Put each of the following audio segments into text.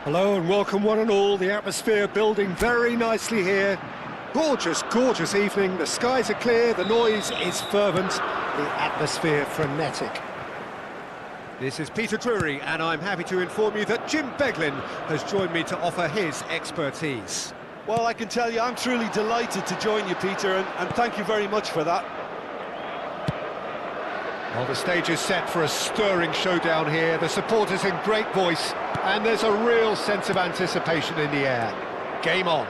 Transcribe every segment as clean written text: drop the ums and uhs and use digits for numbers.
Hello and welcome one and all. The atmosphere building very nicely here. Gorgeous, gorgeous evening. The skies are clear, the noise is fervent, the atmosphere frenetic. This is Peter Drury and I'm happy to inform you that Jim Beglin has joined me to offer his expertise. Well, I can tell you I'm truly delighted to join you, Peter, and thank you very much for that. Well, the stage is set for a stirring showdown here. The supporters in great voice, and there's a real sense of anticipation in the air. Game on.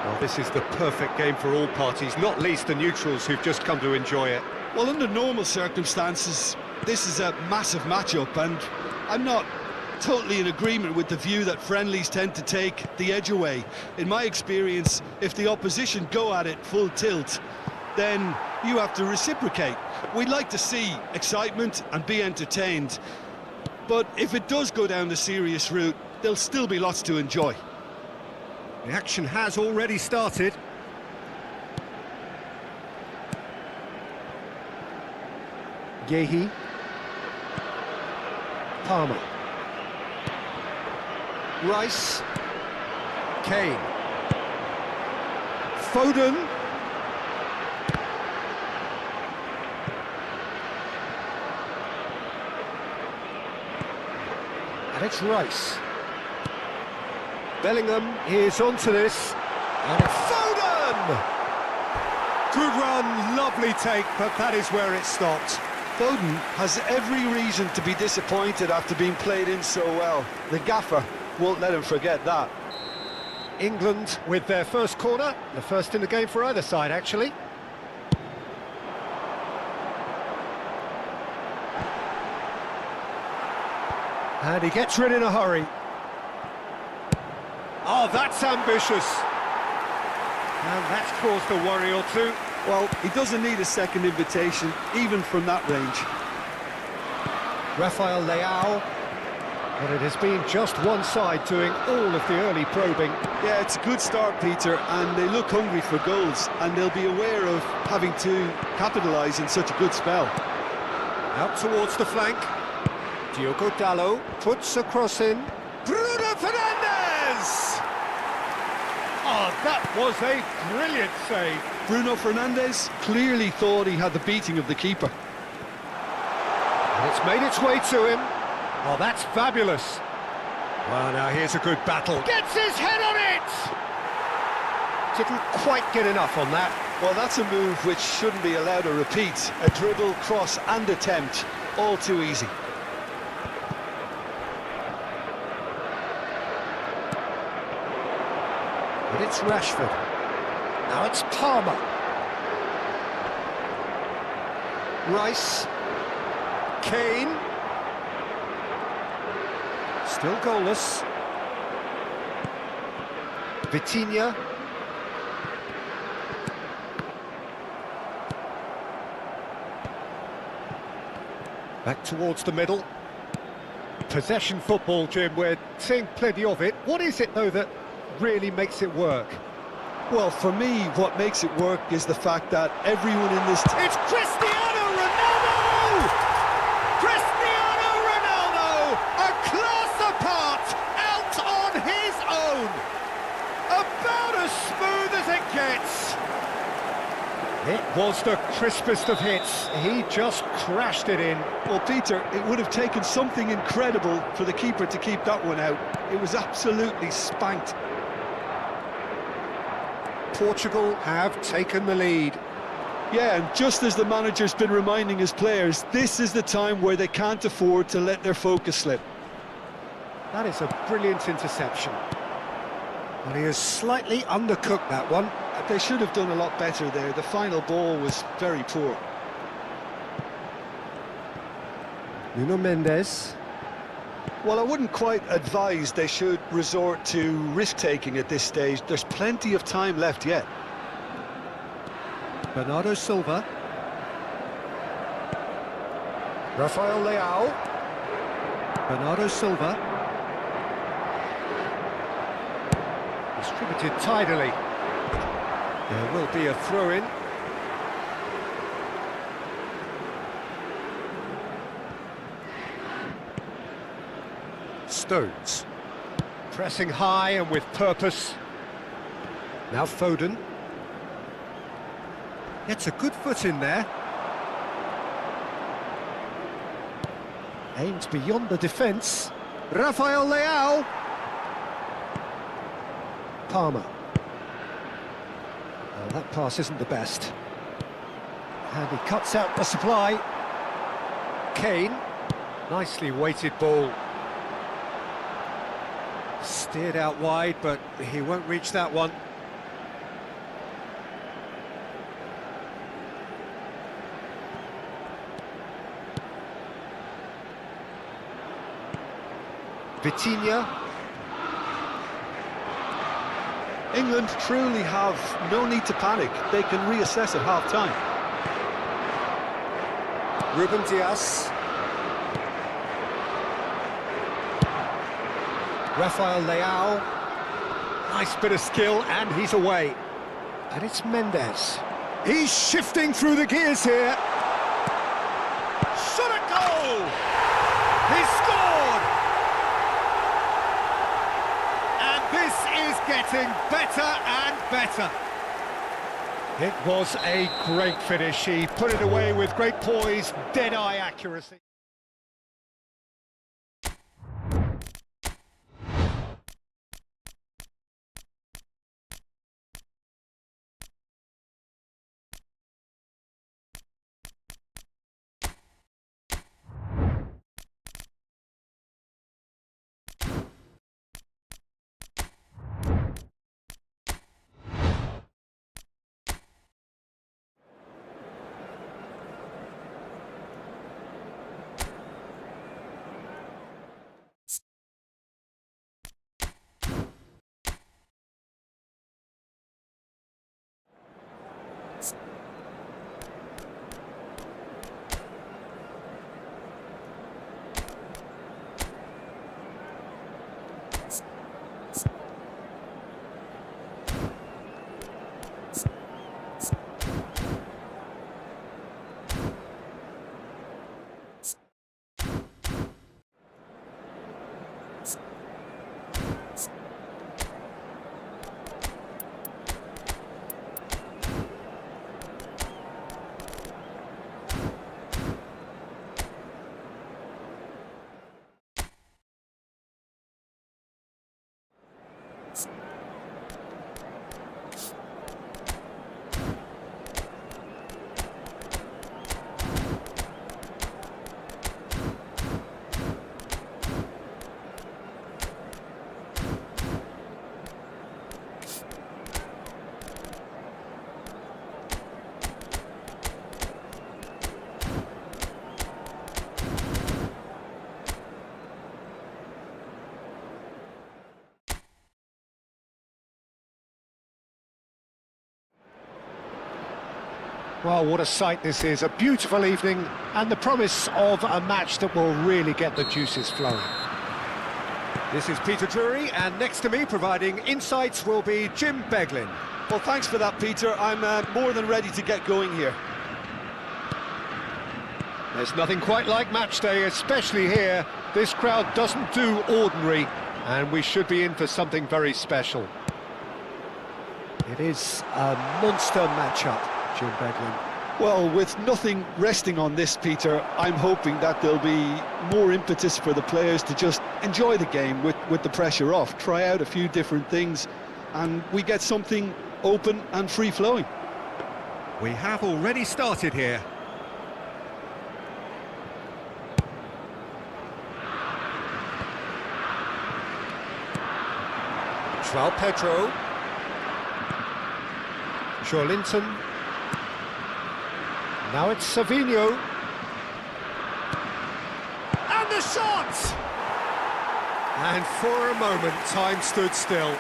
Well, this is the perfect game for all parties, not least the neutrals who've just come to enjoy it. Well, under normal circumstances, this is a massive matchup, and I'm not totally in agreement with the view that friendlies tend to take the edge away. In my experience, if the opposition go at it full tilt, then you have to reciprocate. We'd like to see excitement and be entertained, but if it does go down the serious route, there'll still be lots to enjoy. The action has already started. Yehi. Palmer. Rice. Kane. Foden. And it's Rice. Bellingham is onto this. And it's Foden! Good run, lovely take, but that is where it stopped. Foden has every reason to be disappointed after being played in so well. The gaffer won't let him forget that. England with their first corner, the first in the game for either side, actually. And he gets rid in a hurry. Oh, that's ambitious. And that's caused a worry or two. Well, he doesn't need a second invitation, even from that range. Rafael Leao. But it has been just one side doing all of the early probing. Yeah, it's a good start, Peter, and they look hungry for goals, and they'll be aware of having to capitalise in such a good spell. Out towards the flank. Diogo Dalot puts a cross in. Bruno Fernandes! Oh, that was a brilliant save. Bruno Fernandes clearly thought he had the beating of the keeper. And it's made its way to him. Oh, that's fabulous. Well, now here's a good battle. Gets his head on it! Didn't quite get enough on that. Well, that's a move which shouldn't be allowed to repeat. A dribble, cross and attempt, all too easy. But it's Rashford. Now it's Palmer. Rice. Kane. Still goalless. Vitinha. Back towards the middle. Possession football, Jim, we're seeing plenty of it. What is it, though, that really makes it work? Well, for me, what makes it work is the fact that everyone in this... It's Cristiano Ronaldo! Cristiano Ronaldo! A class apart, out on his own! About as smooth as it gets! It was the crispest of hits. He just crashed it in. Well, Peter, it would have taken something incredible for the keeper to keep that one out. It was absolutely spanked. Portugal have taken the lead. Yeah, and just as the manager's been reminding his players, this is the time where they can't afford to let their focus slip. That is a brilliant interception. But he has slightly undercooked that one. They should have done a lot better there. The final ball was very poor. Nuno Mendes. Well, I wouldn't quite advise they should resort to risk-taking at this stage. There's plenty of time left yet. Bernardo Silva. Rafael Leao. Bernardo Silva. Distributed tidily. There will be a throw-in. Stones. Pressing high and with purpose. Now Foden. Gets a good foot in there. Aims beyond the defence. Rafael Leao. Palmer. Well, that pass isn't the best. And he cuts out the supply. Kane. Nicely weighted ball. Steered out wide, but he won't reach that one. Vitinha. England truly have no need to panic. They can reassess at half-time. Ruben Dias. Rafael Leao. Nice bit of skill, and he's away. And it's Mendes. He's shifting through the gears here. Shot a goal! He scored! And this is getting better and better. It was a great finish. He put it away with great poise, dead-eye accuracy. Well, what a sight this is. A beautiful evening and the promise of a match that will really get the juices flowing. This is Peter Drury, and next to me providing insights will be Jim Beglin. Well, thanks for that, Peter. I'm more than ready to get going here. There's nothing quite like match day, especially here. This crowd doesn't do ordinary, and we should be in for something very special. It is a monster matchup, Jim Beglin. Well, with nothing resting on this, Peter, I'm hoping that there'll be more impetus for the players to just enjoy the game with the pressure off, try out a few different things, and we get something open and free-flowing. We have already started here. João Pedro. Linton. Now it's Savinho. And the shot! And for a moment, time stood still.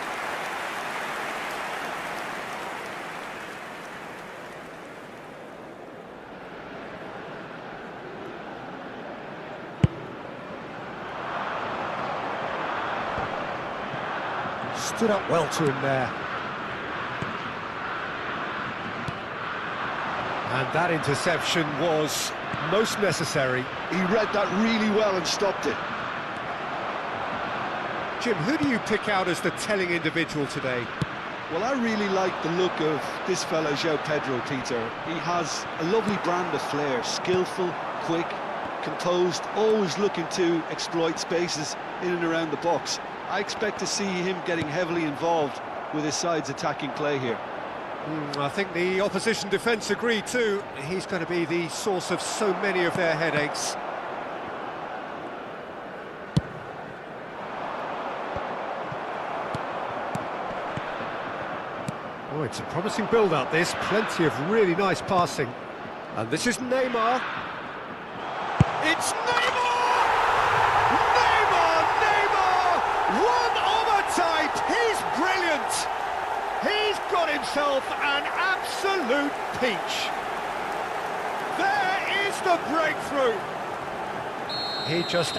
Stood up well to him there. And that interception was most necessary. He read that really well and stopped it. Jim, who do you pick out as the telling individual today? Well, I really like the look of this fellow, João Pedro, Peter. He has a lovely brand of flair, skillful, quick, composed, always looking to exploit spaces in and around the box. I expect to see him getting heavily involved with his side's attacking play here. I think the opposition defence agree too. He's going to be the source of so many of their headaches. Oh, it's a promising build-up, this. Plenty of really nice passing. And this is Neymar. It's Neymar! Neymar! One of a type! He's brilliant! He's got himself an absolute peach. There is the breakthrough. He just